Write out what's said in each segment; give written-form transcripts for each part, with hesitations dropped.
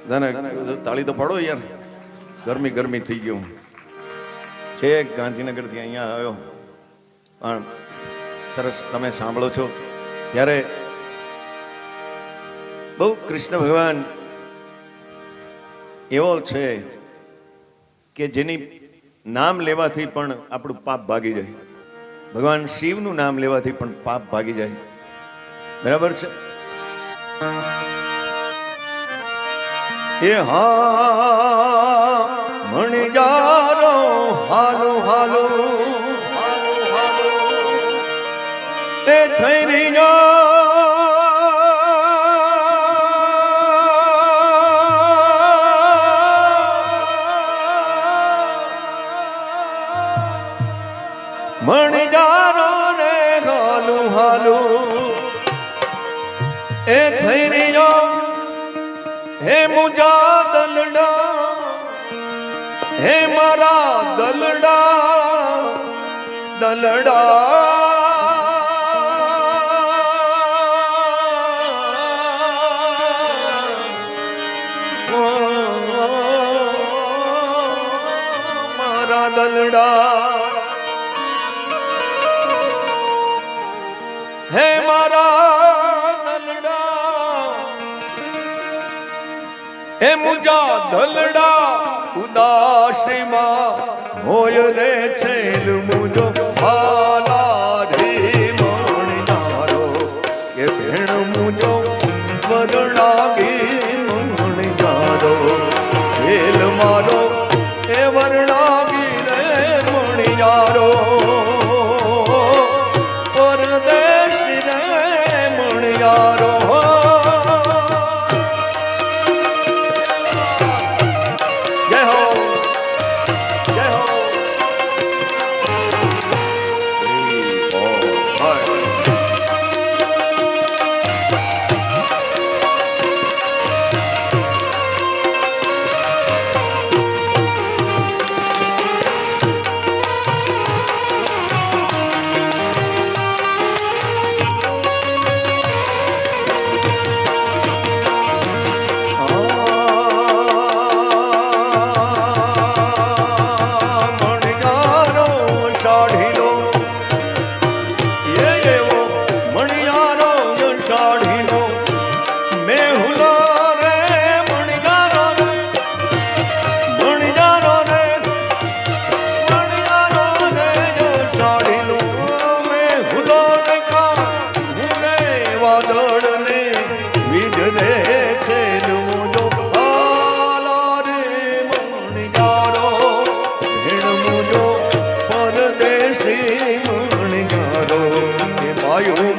તાળી તો પાડો યાર, ગરમી ગરમી થઈ ગયું છે. ગાંધીનગર થી અહીંયા આવ્યો પણ સરસ તમે સાંભળો છો ત્યારે બહુ કૃષ્ણ ભગવાન એવો છે કે જેની નામ લેવાથી પણ આપણું પાપ ભાગી જાય. ભગવાન શિવનું નામ લેવાથી પણ પાપ ભાગી જાય. બરાબર છે એ હા મણિજારો હાલો હાલો એ થઈ રહી મણિજારો રે હાલું હાલું એ થઈ રહ્યો હે મુજા દલડા હે મારા દલડા દલડા મારા દલડા હે મારા દલડા હે મુજા દલડા ઉદાસીમાં હોય રે છેલ મુજો હાલા રે મણિયારો કે ભેણ મુજો વરણાગી મણિયારો છેલ મારો એ વરણાગી રે મણિયારો પરદેશ રે મણિયારો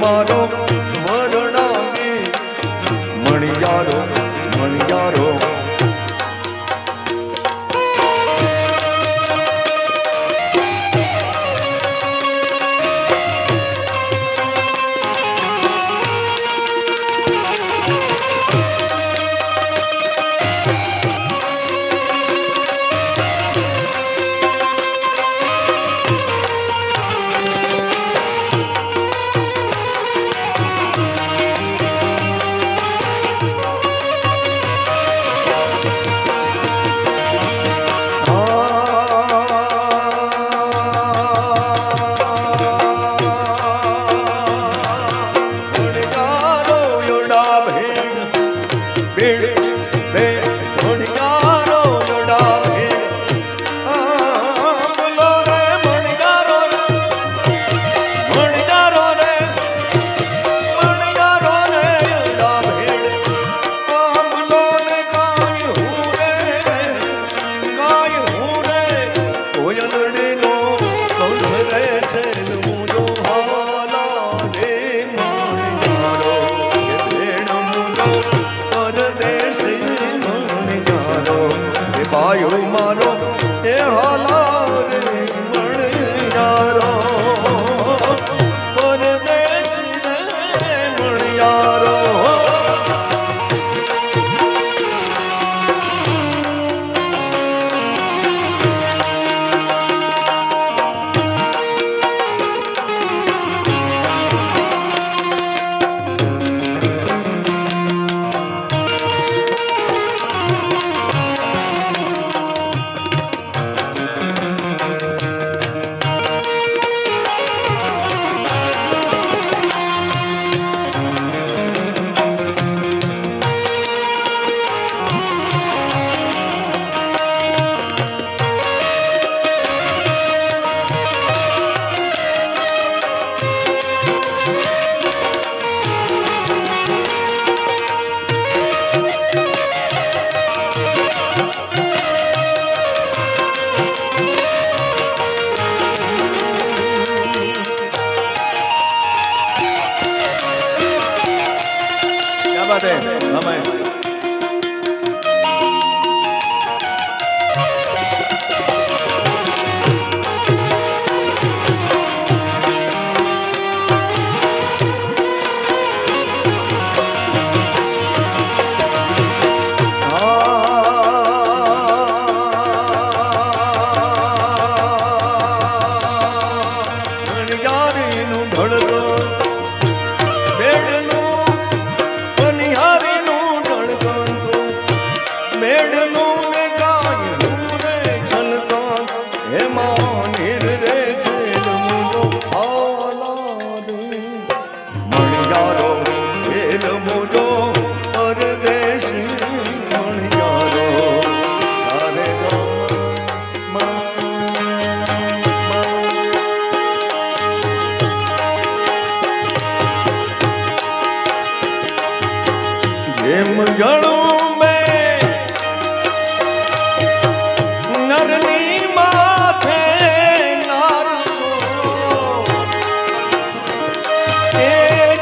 મારો મરણાગી મણિયારો મણિયારો મેડનું ને ગાયું રે છલકા એમાં નીર રે છેલ મુજો મણિયારો છેલ મુજો પરદેશી મણિયારો તારે જેમ જણું મેં નરની માથે નારજો એ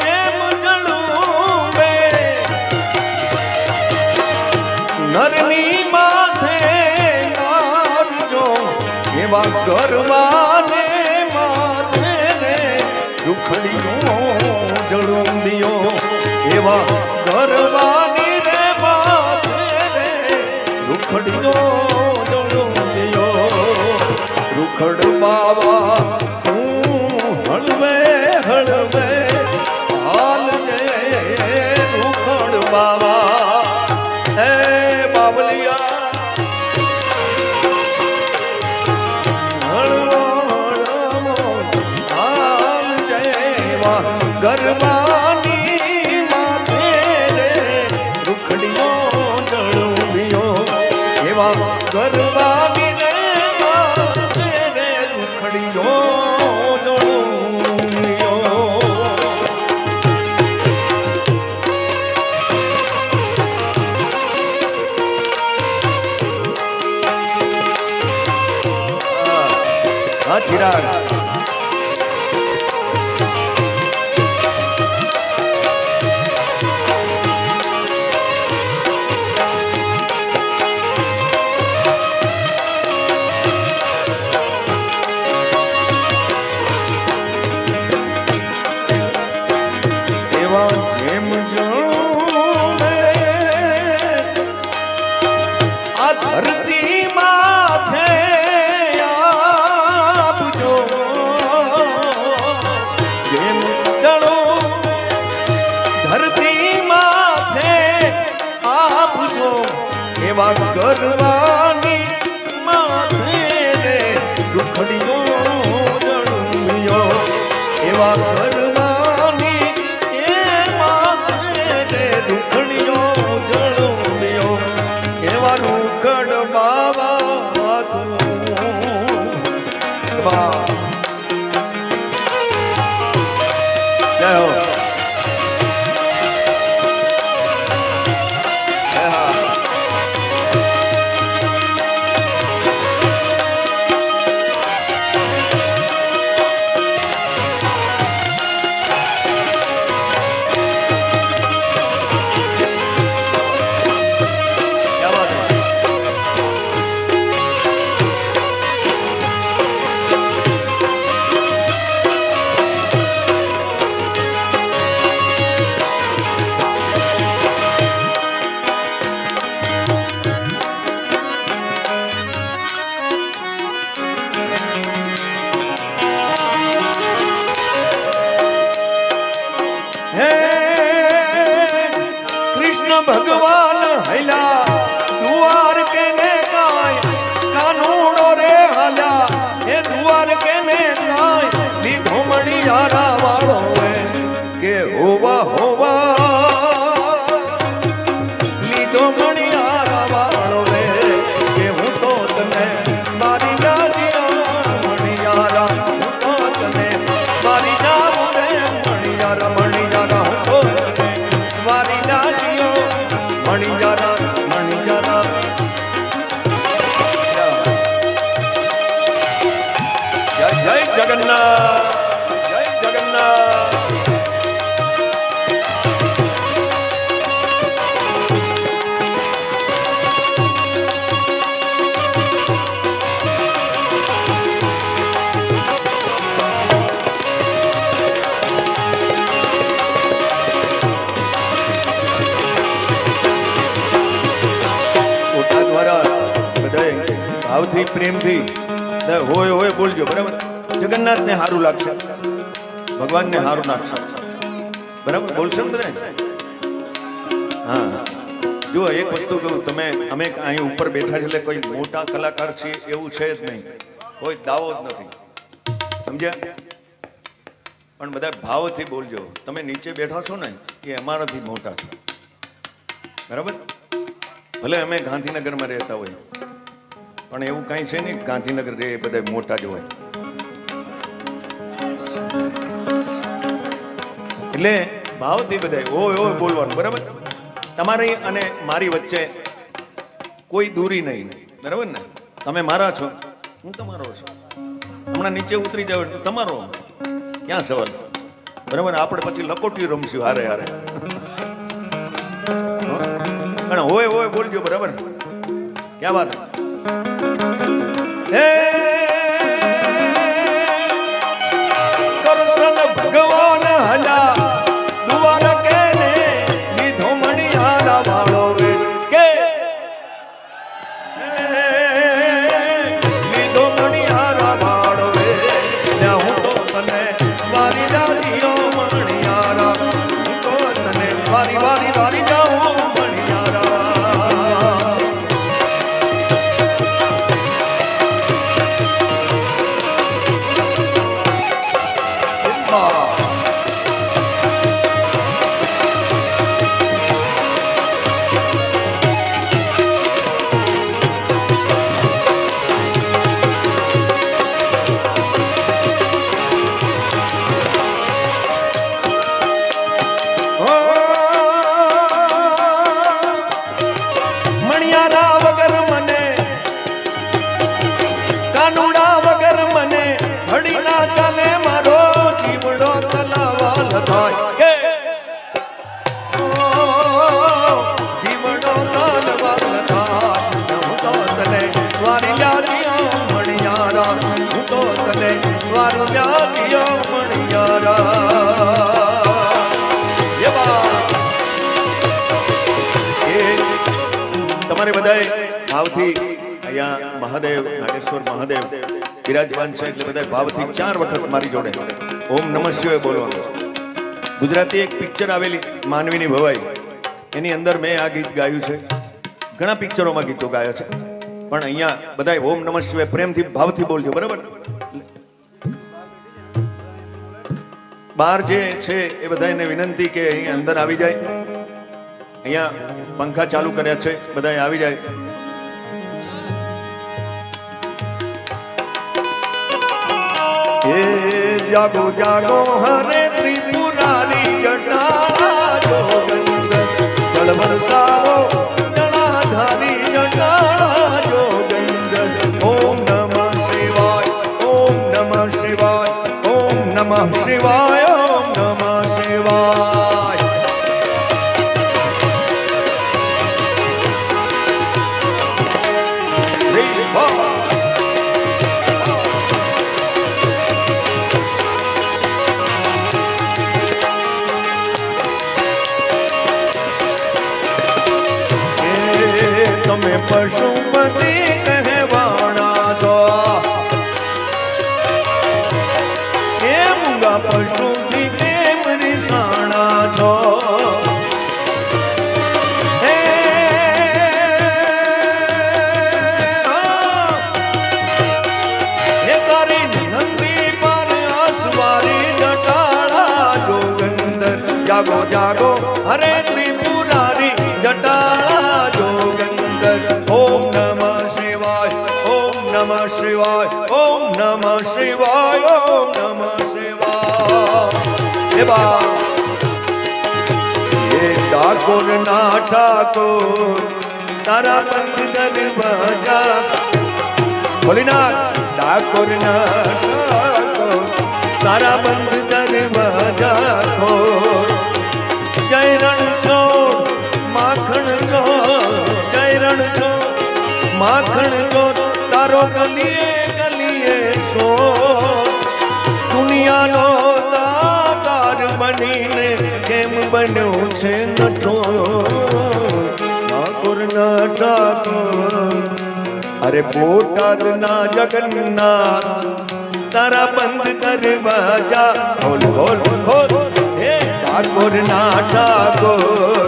જેમ જણું મેં નરની માથે નારજો એવા ગરવાને માથે રે રૂખડીયું જળું દિયો એવા ગરવાની રે માથે રે રૂખડીઓ જળુંડિયો રૂખડ બાવા તું હળવે હળવે હાલ જે રૂખડ બાવા હે બાબલિયા હળવો હળવો હાલ જેવા ગરવાની ગરબાની રે માથે રે રૂખડીઓ જળુંડિયો હા ચિરાગ ધરતી માથે આપજો જેમ જણો ધરતી માથે આપજો એવા ગરવાની માથે રે રૂખડીઓ જળુંડિયો એવા ગરવાની એ માથે રે રૂખડીઓ જળુંડિયો એવા રૂખડ બાવા તું જય હો ભગવાન હૈલા દુવાર કે ને કાય કાનૂડો રે હાલ્યા એ દુવાર કે ને કાય લીધો મણિયારા વાળો કે હોવા હોવા લીધો મણિયારા વાળો રે કે હું તો તને મારી નાજીયા મણિયારા હું તો તને મારી જાઉં રે મણિયારા મણિયારા હું તો મારી નાજીયો મણિયારા મણિયારા જય જય જગન્નાથ જય જગન્નાથ ભાવથી પ્રેમથી હોય હોય બોલજો બરાબર જગન્નાથને સારું લાગશે ભગવાનને સારું લાગશે બરાબર બોલશો ને બધા હા જો એક વસ્તુ કહું, તમે અમે અહીં ઉપર બેઠા છે એટલે કોઈ મોટા કલાકાર છીએ એવું છે જ નહીં, કોઈ દાવો જ નથી, સમજ્યા? પણ બધા ભાવથી બોલજો. તમે નીચે બેઠા છો ને એ અમારાથી મોટા છો, બરાબર? ભલે અમે ગાંધીનગરમાં રહેતા હોય પણ એવું કાંઈ છે નહીં ગાંધીનગર રે બધા મોટા જ હોય. એટલે ભાવથી બધા ઓય ઓય બોલવાનું, બરાબર? તમારી અને મારી વચ્ચે કોઈ દૂરી નહીં, બરાબર ને? તમે મારા છો, હું તમારો છું. હમણાં નીચે ઉતરી જાવ તમારો, ક્યાં સવાલ, બરાબર? આપણે પછી લકોટી રમશું હારે હારે. પણ હોય હોય બોલજો, બરાબર? ક્યાં વાત હે કરસન ભગવાન હલા દુવાર કે ને લીધો મણિયારા વાળો વે કે લીધો મણિયારા વાળો વે હું તો તને વારી દાદીઓ મણિયારા, હું તો તને વારી વારી વારી જાઉં મણિયારા. તમારે બધાએ ભાવથી અહીંયા મહાદેવ નાગેશ્વર મહાદેવ બિરાજમાન છે એટલે બધા ભાવથી 4 વખત મારી જોડે ઓમ નમઃ શિવાય બોલવાનું. ગુજરાતી એક પિક્ચર આવેલી માનવીની ભવાઈ, એની અંદર મેં આ ગીત ગાયું છે. ઘણા પિક્ચરોમાં ગીતો ગાયા છે પણ અહીંયા બધા ઓમ નમઃ શિવાય પ્રેમથી ભાવથી બોલજો, બરાબર? બહાર જે છે એ બધાને વિનંતી કે અહીં અંદર આવી જાય. અહીંયા પંખા ચાલુ કર્યા છે, બધા આવી જાય. એ જાગો જાગો હરે ત્રિપુરારી જટાળા જોગંદર જળ વરસાવો જળાધારી જટાળા જોગંદર. ઓમ નમઃ શિવાય, ઓમ નમઃ શિવાય, ઓમ નમઃ શિવાય, ઓમ નમઃ શિવાય. તમે પશુપતિ કહેવાણા છો, એ મૂંગા પશુથી કેમ રીસાણા છો? એ તારી નંદી પર અસવારી જટાળા જોગંદર. જાગો જાગો હરે ત્રિપુરારી જટાળા જોગંદર. ઓમ નમઃ શિવાય, ઓમ નમઃ શિવાય, ઓમ નમઃ શિવાય, ઓમ નમઃ શિવાય. એ બા એ ડાકોર ના ઠાકોર તારા બંધ દરવાજા, ભોલીનાથ ડાકોર ના ઠાકોર તારા બંધ દરવાજા ખોર. જય રણ ચોર માખણ ચોર, જય રણ ચોર માખણ ચોર તારો ગલીએ ગલીએ સો. દુનિયાનો દાતાર બનીને કેમ બન્યો છે નઠો? ઠાકોર ના ઠાકોર અરે બોટાદ ના જગન્નાથ તારા બંધ દરવાજા ખોલ ખોલ ખોલ. હે ઠાકોર ના ઠાકોર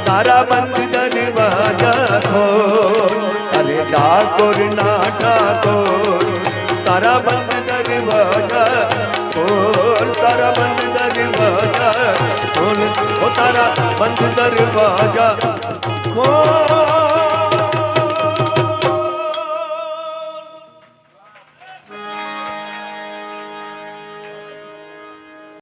તારા બંધ દરવાજા તારા બંધ દરવાજા ખોલ, તારા બંધ દરવાજા ખોલ, ઓ તારા બંધ દરવાજા ખોલ.